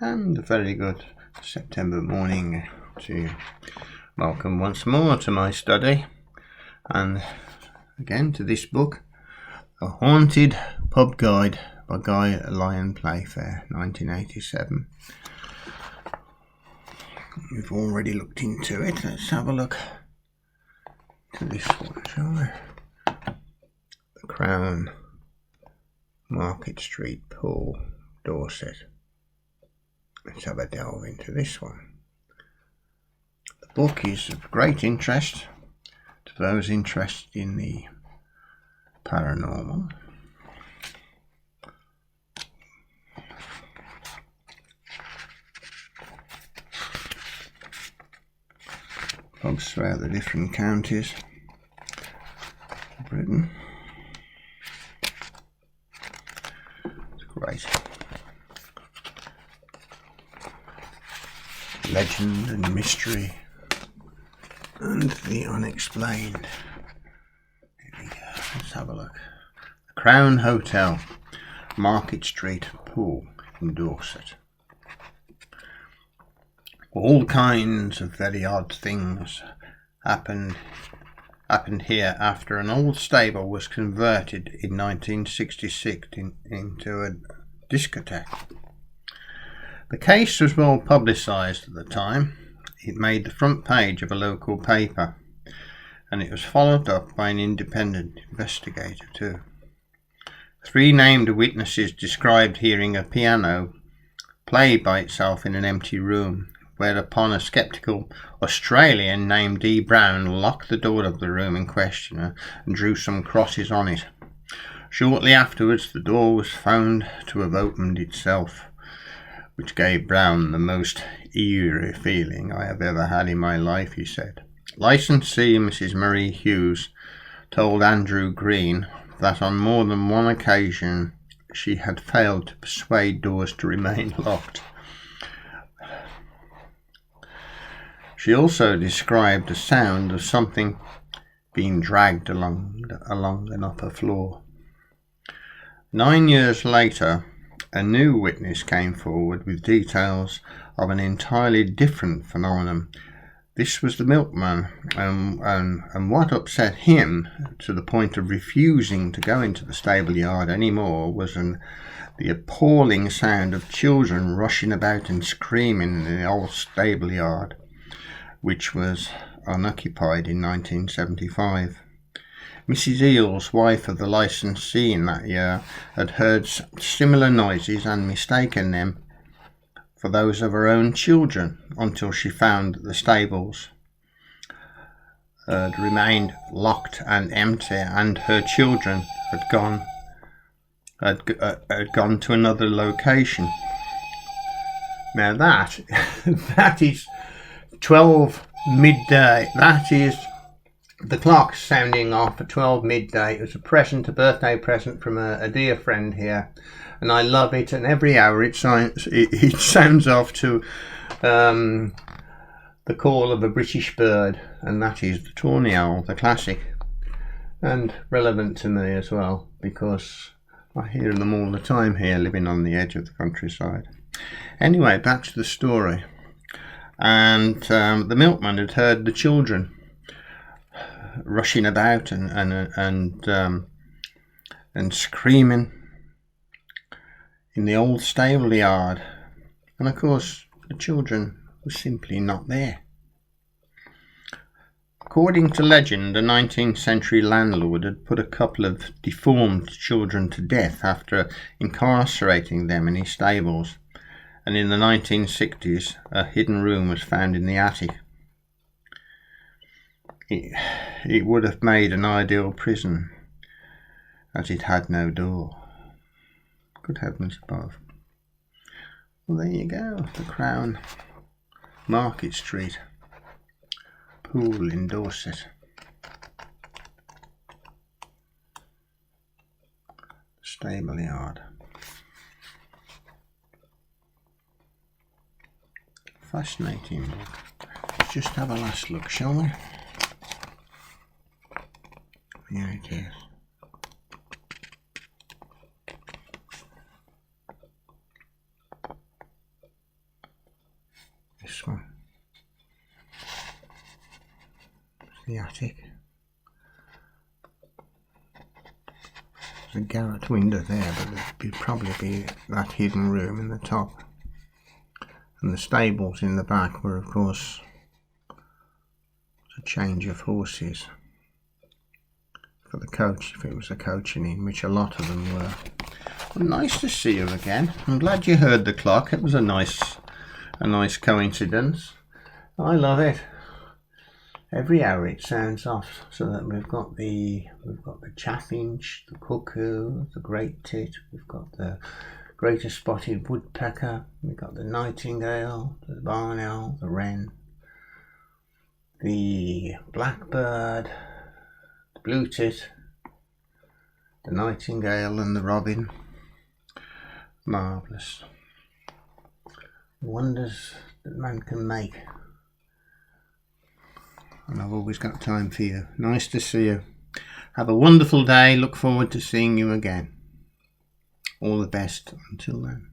And a very good September morning to you. Welcome once more to my study, and again to this book, A Haunted Pub Guide by Guy Lyon Playfair, 1987. We've already looked into it. Let's have a look to this one, shall we? The Crown, Market Street, Poole, Dorset. Let's have a delve into this one. The book is of great interest to those interested in the paranormal. Pubs throughout the different counties of Britain. It's great. Legend and mystery and the unexplained. Here we go. Let's have a look. The Crown Hotel, Market Street, Poole in Dorset. All kinds of very odd things happened here after an old stable was converted in 1966 into a discotheque. The case was well publicised at the time. It made the front page of a local paper, and it was followed up by an independent investigator too. 3 named witnesses described hearing a piano play by itself in an empty room, whereupon a sceptical Australian named D. Brown locked the door of the room in question and drew some crosses on it. Shortly afterwards, the door was found to have opened itself, which gave Brown the most eerie feeling I have ever had in my life, he said. Licensee Mrs. Marie Hughes told Andrew Green that on more than one occasion she had failed to persuade doors to remain locked. She also described the sound of something being dragged along an upper floor. 9 years later, a new witness came forward with details of an entirely different phenomenon. This was the milkman, and what upset him to the point of refusing to go into the stable yard anymore was the appalling sound of children rushing about and screaming in the old stable yard, which was unoccupied in 1975. Mrs. Eales, wife of the licensee in that year, had heard similar noises and mistaken them for those of her own children until she found that the stables had remained locked and empty, and her children had gone to another location. Now that is 12 midday. That is the clock sounding off at 12 midday. It was a birthday present from a dear friend here, and I love it. And every hour it sounds off to the call of a British bird, and that is the tawny owl, the classic, and relevant to me as well because I hear them all the time here, living on the edge of the countryside. Anyway, back to the story. And the milkman had heard the children rushing about and screaming in the old stable yard, and of course the children were simply not there. According to legend, a 19th century landlord had put a couple of deformed children to death after incarcerating them in his stables, and in the 1960s a hidden room was found in the attic. It would have made an ideal prison, as it had no door. Good heavens above. Well, there you go. The Crown, Market Street, Poole in Dorset. Stable yard. Fascinating book. Let's just have a last look, shall we? Here it is. this one. The attic. There's a garret window there, but there'd probably be that hidden room in the top. And the stables in the back were, of course, a change of horses for the coach, if it was a coaching in, which a lot of them were. Well, nice to see you again. I'm glad you heard the clock. It was a nice coincidence. I love it. Every hour it sounds off, so that we've got the chaffinch, the cuckoo, the great tit, we've got the greater spotted woodpecker, we've got the nightingale, the barn owl, the wren, the blackbird, the blue tit, the nightingale and the robin. Marvellous. Wonders that man can make. And I've always got time for you. Nice to see you. Have a wonderful day. Look forward to seeing you again. All the best until then.